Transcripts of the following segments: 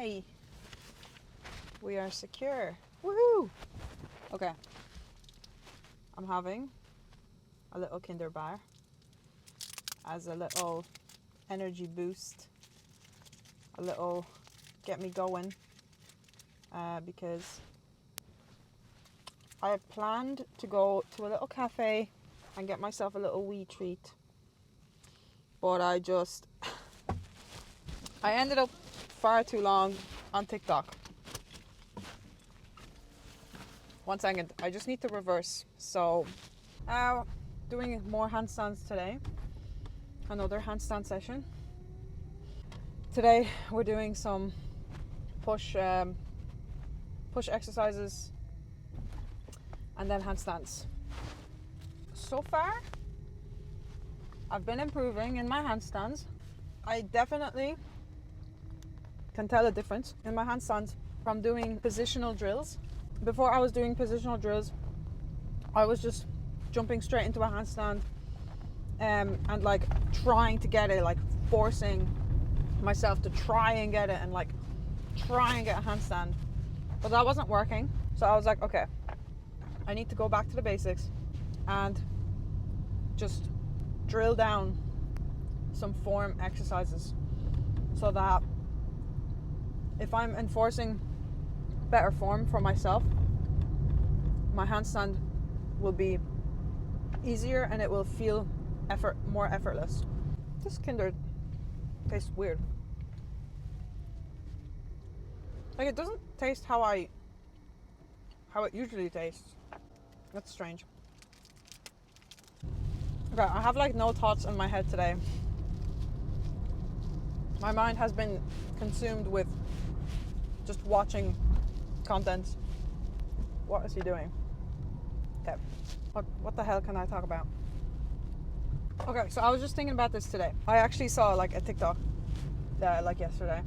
Yay! We are secure. Woohoo! Okay. I'm having a little Kinder bar as a little energy boost, a little get me going, because I had planned to go to a little cafe and get myself a little wee treat, but I ended up far too long on TikTok. One second, I just need to reverse. So, doing more handstands today. Another handstand session. Today we're doing some push exercises and then handstands. So far, I've been improving in my handstands. I definitely can tell a difference in my handstands from doing positional drills. Before I was doing positional drills, I was just jumping straight into a handstand and like trying to get it, like forcing myself to try and get it and like try and get a handstand. But that wasn't working. So I was like, okay, I need to go back to the basics and just drill down some form exercises so that if I'm enforcing better form for myself, my handstand will be easier and it will feel more effortless. This Kinder tastes weird. Like, it doesn't taste how it usually tastes. That's strange. Okay, I have like no thoughts in my head today. My mind has been consumed with just watching content. What is he doing? Okay. What the hell can I talk about? Okay, so I was just thinking about this today. I actually saw like a TikTok like yesterday,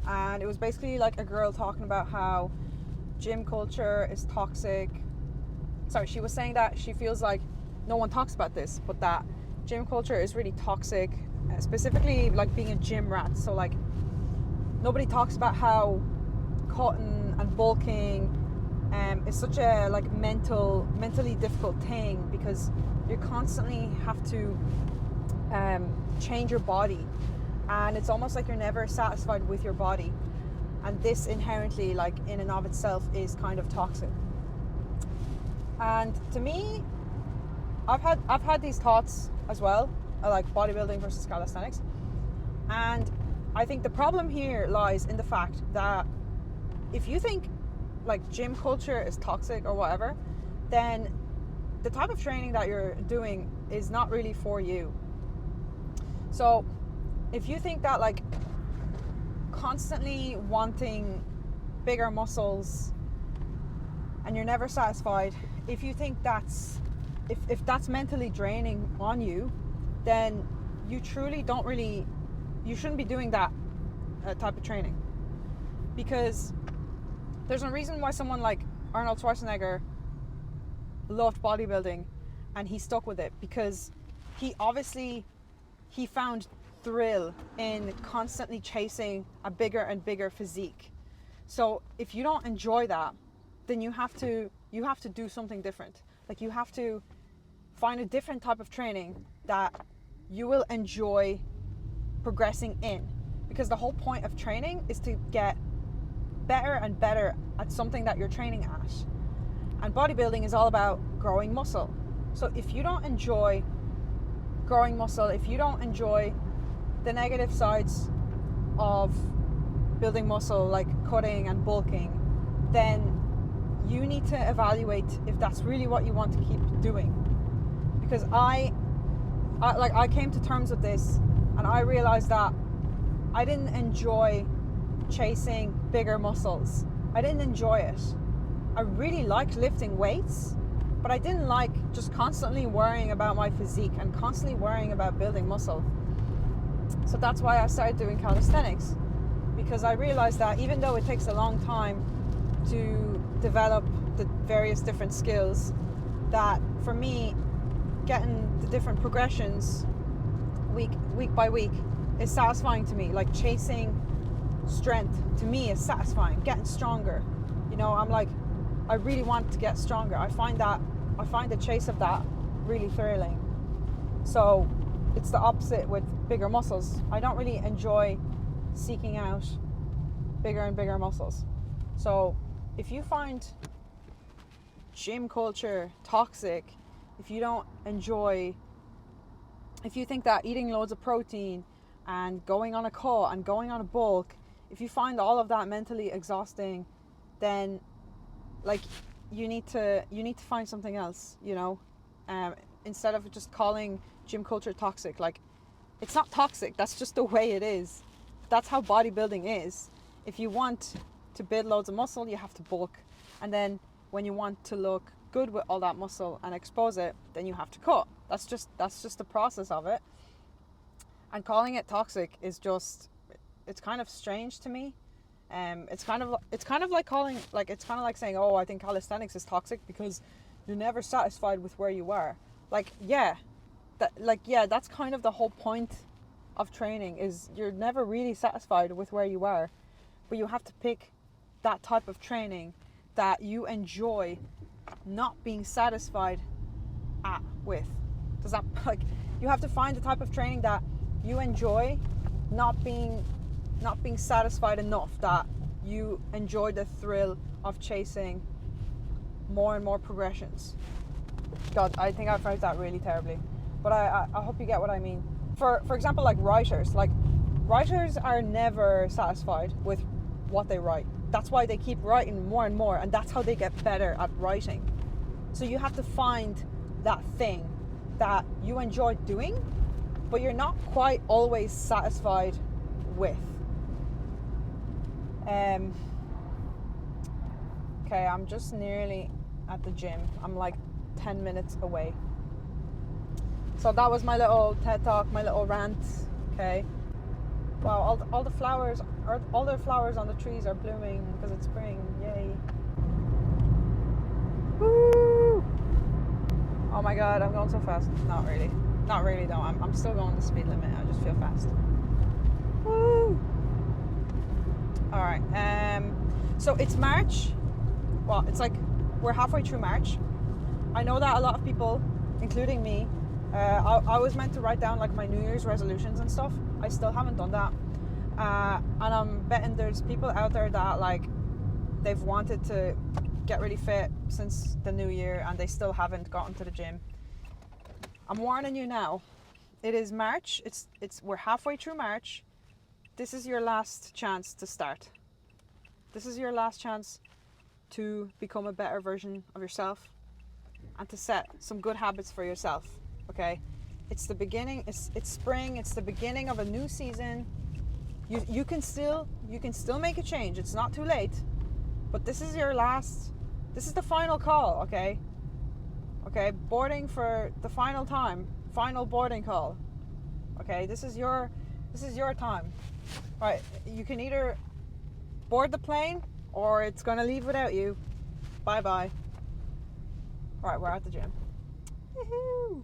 and it was basically like a girl talking about how gym culture is toxic. Sorry, she was saying that she feels like no one talks about this, but that gym culture is really toxic, specifically like being a gym rat. So like nobody talks about how cutting and bulking is such a like mentally difficult thing, because you constantly have to change your body, and it's almost like you're never satisfied with your body, and this inherently, like in and of itself, is kind of toxic. And to me, I've had these thoughts as well, like bodybuilding versus calisthenics, and I think the problem here lies in the fact that if you think like gym culture is toxic or whatever, then the type of training that you're doing is not really for you. So if you think that like constantly wanting bigger muscles and you're never satisfied, if you think if that's mentally draining on you, then you truly you shouldn't be doing that type of training. Because there's a reason why someone like Arnold Schwarzenegger loved bodybuilding and he stuck with it, because he found thrill in constantly chasing a bigger and bigger physique. So if you don't enjoy that, then you have to do something different. Like, you have to find a different type of training that you will enjoy progressing in, because the whole point of training is to get better and better at something that you're training at. And bodybuilding is all about growing muscle. So if you don't enjoy growing muscle, if you don't enjoy the negative sides of building muscle, like cutting and bulking, then you need to evaluate if that's really what you want to keep doing. Because I came to terms with this, and I realized that I didn't enjoy chasing bigger muscles. I didn't enjoy it. I really liked lifting weights, but I didn't like just constantly worrying about my physique and constantly worrying about building muscle. So that's why I started doing calisthenics, because I realized that even though it takes a long time to develop the various different skills, that for me, getting the different progressions week by week is satisfying to me. Like chasing strength to me is satisfying. Getting stronger, you know, I'm like, I really want to get stronger. I find the chase of that really thrilling. So it's the opposite with bigger muscles. I don't really enjoy seeking out bigger and bigger muscles. So if you find gym culture toxic, if you think that eating loads of protein and going on a cut and going on a bulk, if you find all of that mentally exhausting, then like you need to find something else, you know, instead of just calling gym culture toxic. Like, it's not toxic, that's just the way it is. That's how bodybuilding is. If you want to build loads of muscle, you have to bulk, and then when you want to look good with all that muscle and expose it, then you have to cut. That's just the process of it. And calling it toxic is just, it's kind of strange to me. It's kind of like saying, oh, I think calisthenics is toxic because you're never satisfied with where you are. That's kind of the whole point of training, is you're never really satisfied with where you are, but you have to pick that type of training that you enjoy not being satisfied with. Does that, like, you have to find the type of training that you enjoy not being satisfied enough, that you enjoy the thrill of chasing more and more progressions. God, I think I phrased that really terribly, but I hope you get what I mean. For example, like writers are never satisfied with what they write. That's why they keep writing more and more, and that's how they get better at writing. So you have to find that thing that you enjoy doing, but you're not quite always satisfied with. Okay, I'm just nearly at the gym. I'm like 10 minutes away. So that was my little TED talk, my little rant. Okay. Wow, all the flowers on the trees are blooming because it's spring. Yay. Woo! Oh my god, I'm going so fast. Not really though. I'm still going the speed limit. I just feel fast. Woo! All right. So it's March. Well, it's like we're halfway through March. I know that a lot of people, including me, I was meant to write down like my New Year's resolutions and stuff. I still haven't done that. And I'm betting there's people out there that like they've wanted to get really fit since the new year and they still haven't gotten to the gym. I'm warning you now. It is March. We're halfway through March. This is your last chance to start. This is your last chance to become a better version of yourself and to set some good habits for yourself. Okay? It's the beginning. It's spring. It's the beginning of a new season. You can still make a change. It's not too late. But this is the final call, okay? Okay, boarding for the final time. Final boarding call. Okay, this is your time. Right, you can either board the plane or it's gonna leave without you. Bye-bye. All right, we're at the gym. Woohoo!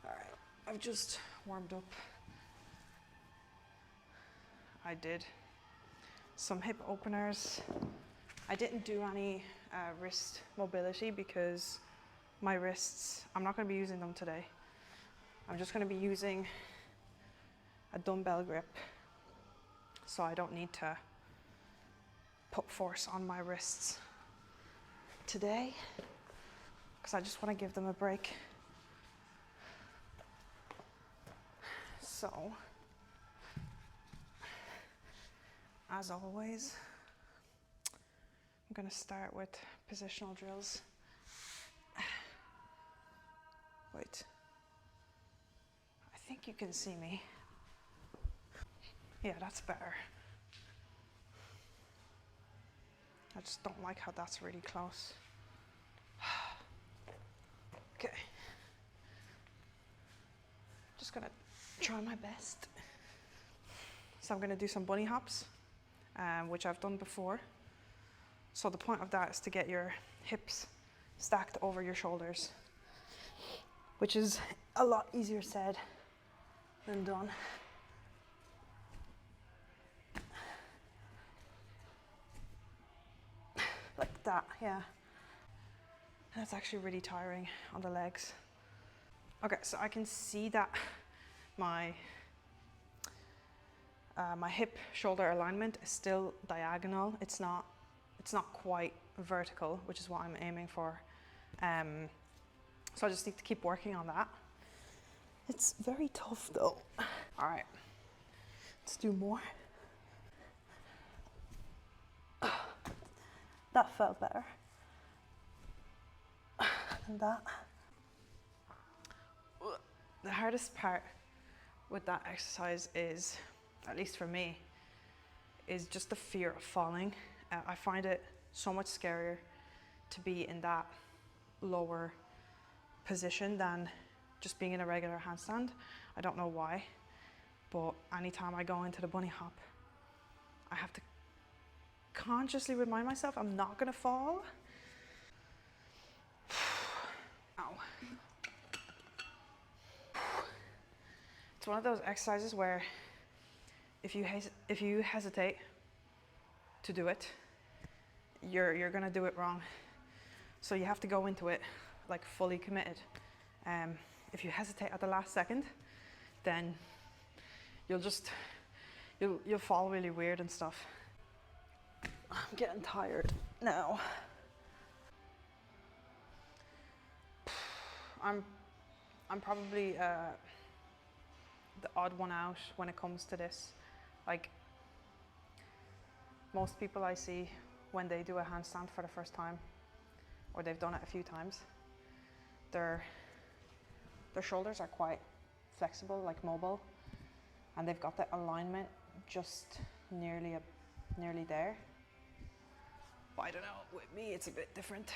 All right, I've just warmed up. I did some hip openers. I didn't do any wrist mobility because my wrists, I'm not going to be using them today. I'm just going to be using a dumbbell grip, so I don't need to put force on my wrists today because I just want to give them a break. So, as always, I'm going to start with positional drills. Wait, I think you can see me. Yeah, that's better. I just don't like how that's really close. Okay. Just gonna try my best. So I'm gonna do some bunny hops, which I've done before. So the point of that is to get your hips stacked over your shoulders, which is a lot easier said than done. that, yeah. And it's actually really tiring on the legs. Okay, so I can see that my my hip shoulder alignment is still diagonal. It's not quite vertical, which is what I'm aiming for. So I just need to keep working on that. It's very tough though. All right, let's do more. That felt better than that. The hardest part with that exercise is, at least for me, is just the fear of falling. I find it so much scarier to be in that lower position than just being in a regular handstand. I don't know why, but anytime I go into the bunny hop, I have to consciously remind myself I'm not gonna fall. Ow. It's one of those exercises where if you hesitate to do it, you're gonna do it wrong. So you have to go into it like fully committed. If you hesitate at the last second, then you'll fall really weird and stuff. I'm getting tired now. I'm probably the odd one out when it comes to this. Like, most people I see when they do a handstand for the first time, or they've done it a few times, their shoulders are quite flexible, like mobile, and they've got the alignment just nearly there. But I don't know, with me it's a bit different.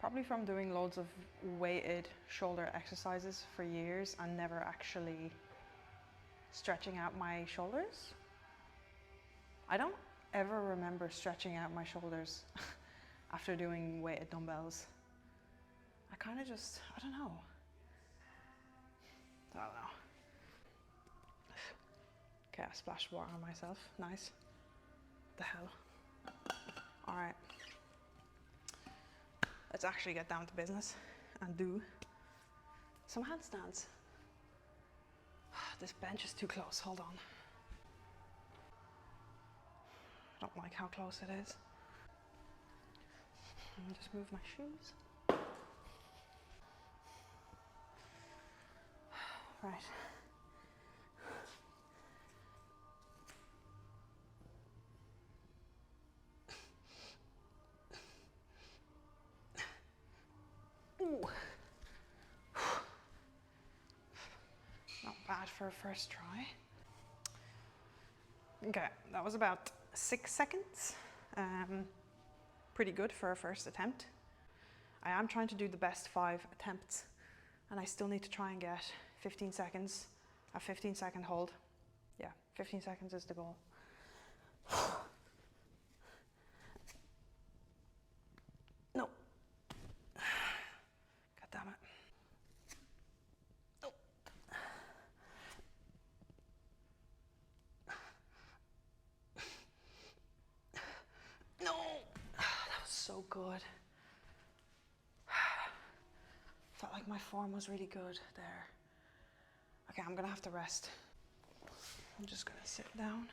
Probably from doing loads of weighted shoulder exercises for years and never actually stretching out my shoulders. I don't ever remember stretching out my shoulders after doing weighted dumbbells. I kind of just, I don't know. Okay, I splashed water on myself. Nice. What the hell? All right. Let's actually get down to business and do some handstands. This bench is too close. Hold on. I don't like how close it is. Let me just move my shoes. Right. Ooh. Not bad for a first try. Okay, that was about 6 seconds. Pretty good for a first attempt. I am trying to do the best 5 attempts, and I still need to try and get 15 seconds, a 15-second hold. Yeah, 15 seconds is the goal. No. God damn it. No. No. That was so good. Felt like my form was really good there. Okay, I'm gonna have to rest. I'm just gonna sit down.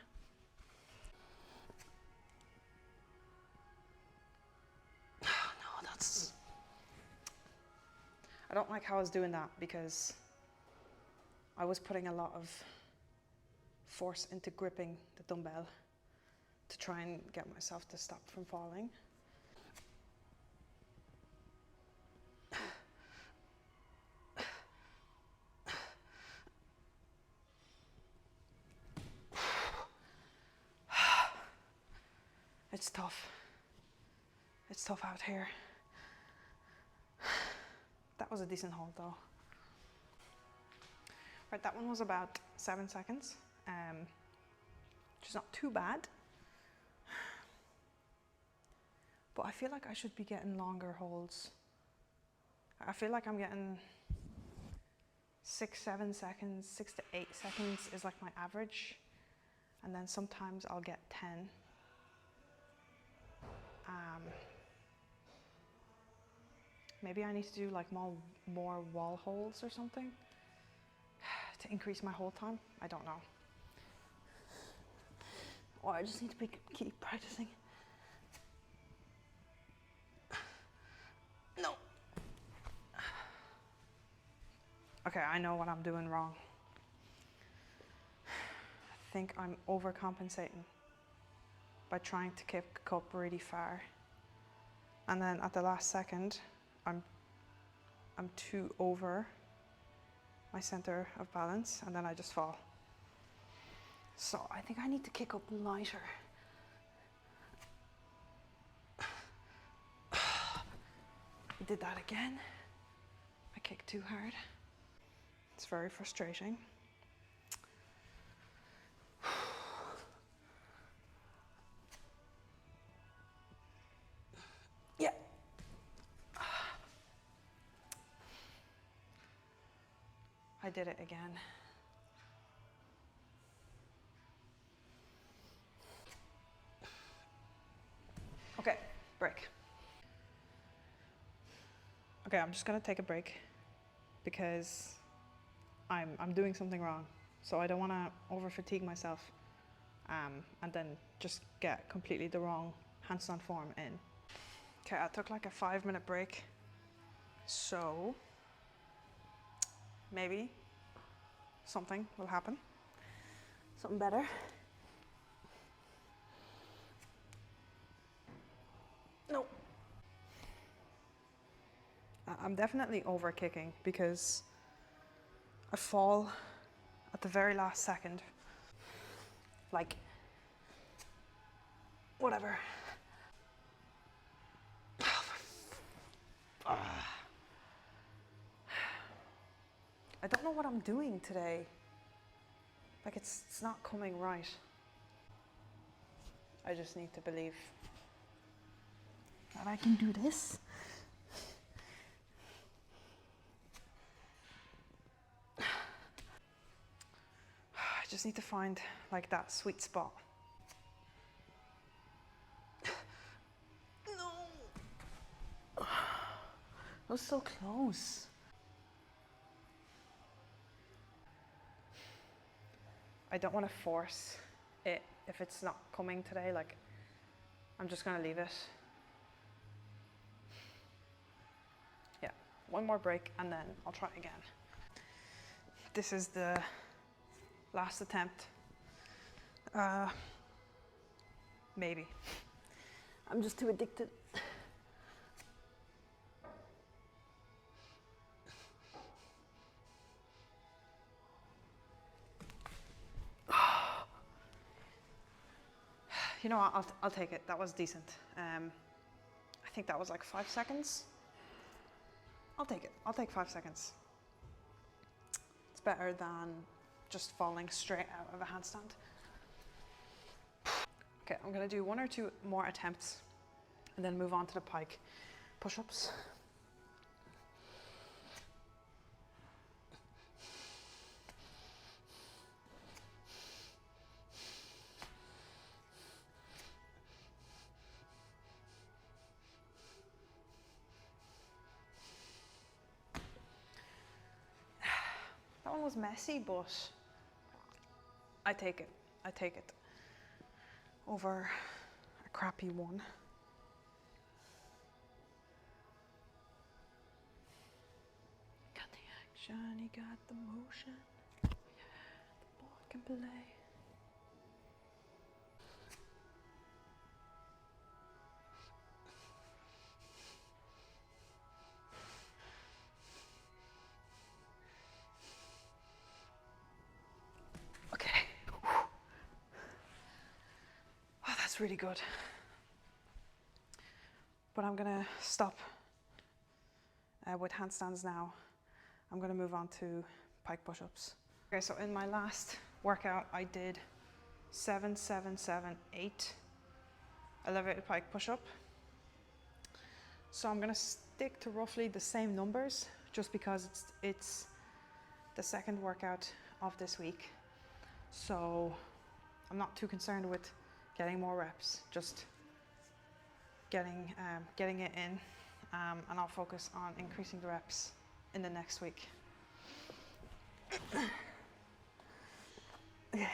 No, that's... I don't like how I was doing that because I was putting a lot of force into gripping the dumbbell to try and get myself to stop from falling. It's tough. It's tough out here. That was a decent hold though. Right, that one was about 7 seconds, which is not too bad. But I feel like I should be getting longer holds. I feel like I'm getting 6, 7 seconds, 6 to 8 seconds is like my average. And then sometimes I'll get 10. Maybe I need to do like more wall holds or something to increase my hold time. I don't know. Or I just need to keep practicing. No. Okay, I know what I'm doing wrong. I think I'm overcompensating by trying to kick up really far. And then at the last second, I'm too over my center of balance, and then I just fall. So I think I need to kick up lighter. I did that again. I kicked too hard. It's very frustrating. Yeah. I did it again. Okay, break. Okay, I'm just gonna take a break because I'm doing something wrong. So I don't wanna over fatigue myself and then just get completely the wrong handstand form in. Okay, I took like a 5-minute break. So maybe something will happen. Something better. No. I'm definitely over kicking because I fall at the very last second. Like, whatever. I don't know what I'm doing today. Like, it's not coming right. I just need to believe that I can do this. I just need to find like that sweet spot. No! That was so close. I don't want to force it if it's not coming today. Like, I'm just gonna leave it. Yeah, one more break and then I'll try again. This is the last attempt. Maybe. I'm just too addicted. You know what, I'll take it. That was decent. I think that was like 5 seconds. I'll take it. I'll take 5 seconds. It's better than just falling straight out of a handstand. Okay, I'm gonna do 1 or 2 more attempts and then move on to the pike push-ups. That one was messy, but I take it. I take it over a crappy one. Got the action, he got the motion. Yeah, the boy can play. Okay. Oh, that's really good. But I'm gonna stop with handstands now. I'm gonna move on to pike push-ups. Okay, so in my last workout, I did 7, 7, 7, 8 elevated pike push-up. So I'm gonna stick to roughly the same numbers just because it's the second workout of this week. So I'm not too concerned with getting more reps, just getting it in and I'll focus on increasing the reps in the next week. Okay.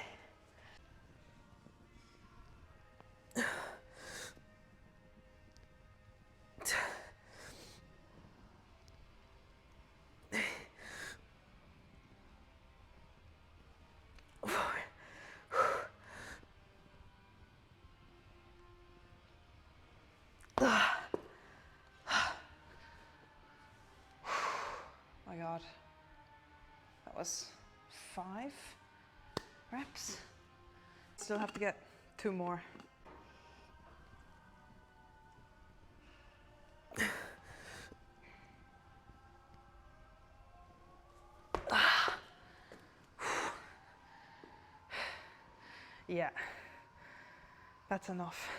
My God, that was 5 reps. Still have to get 2 more. Yeah, that's enough.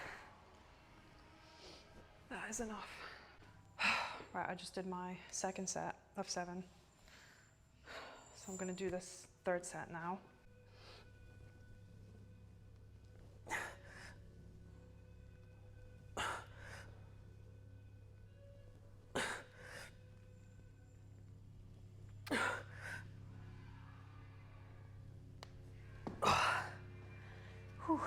That is enough. Right, I just did my second set of 7. So I'm gonna do this 3rd set now. Whew.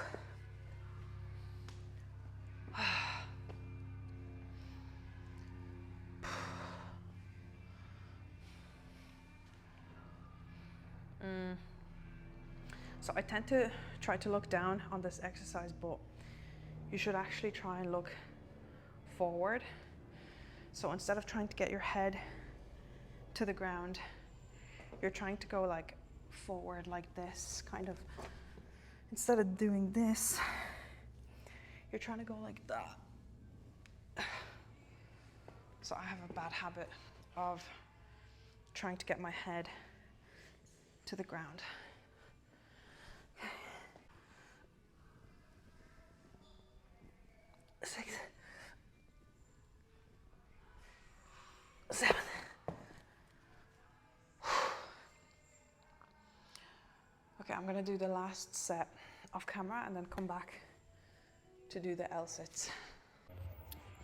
So I tend to try to look down on this exercise, but you should actually try and look forward. So instead of trying to get your head to the ground, you're trying to go like forward like this, kind of. Instead of doing this, you're trying to go like that. So I have a bad habit of trying to get my head to the ground. 6, 7. Okay, I'm gonna do the last set off camera and then come back to do the L sits.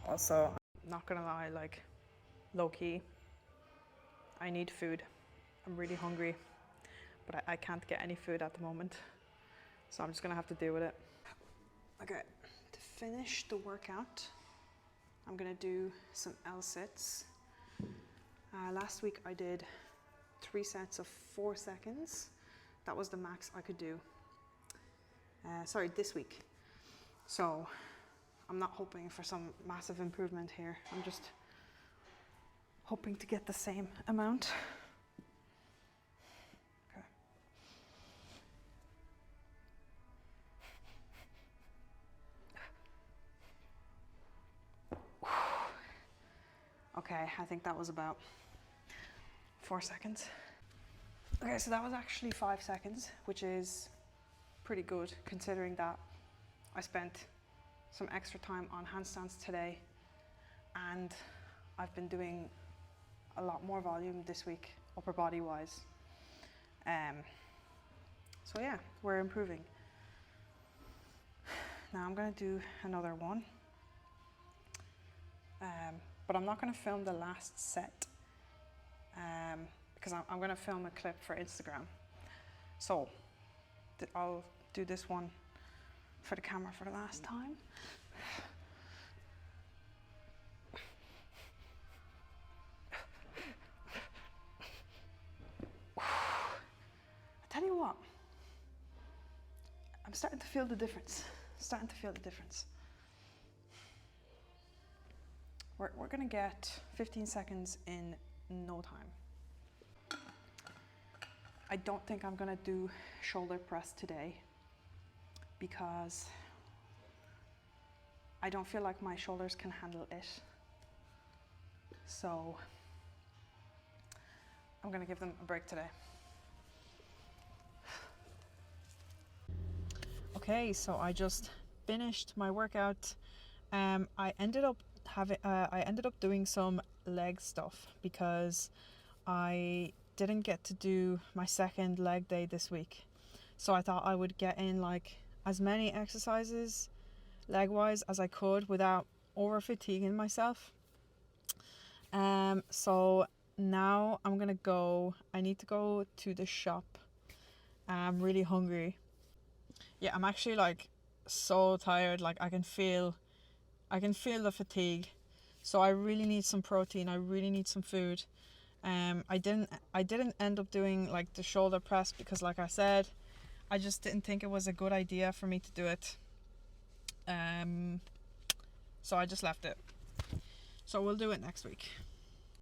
Also, I'm not gonna lie, like low key, I need food. I'm really hungry, but I can't get any food at the moment. So I'm just gonna have to deal with it. Okay, to finish the workout, I'm gonna do some L sits. Last week I did 3 sets of 4 seconds. That was the max I could do. Sorry, this week. So I'm not hoping for some massive improvement here. I'm just hoping to get the same amount. Okay. Okay, I think that was about 4 seconds. Okay, so that was actually 5 seconds, which is pretty good considering that I spent some extra time on handstands today and I've been doing a lot more volume this week, upper body wise. So yeah, we're improving. Now I'm gonna do another one, but I'm not gonna film the last set because I'm gonna film a clip for Instagram. So I'll do this one for the camera for the last time. I tell you what, I'm starting to feel the difference. We're gonna get 15 seconds in no time. I don't think I'm gonna do shoulder press today because I don't feel like my shoulders can handle it. So I'm gonna give them a break today. Okay, so I just finished my workout. I ended up doing some leg stuff because I didn't get to do my second leg day this week. So I thought I would get in like as many exercises leg wise as I could without over fatiguing myself. So now I'm gonna go. I need to go to the shop. I'm really hungry. Yeah, I'm actually like so tired. Like I can feel the fatigue. So I really need some protein. I really need some food. I didn't end up doing like the shoulder press because, like I said, I just didn't think it was a good idea for me to do it. So I just left it. So we'll do it next week.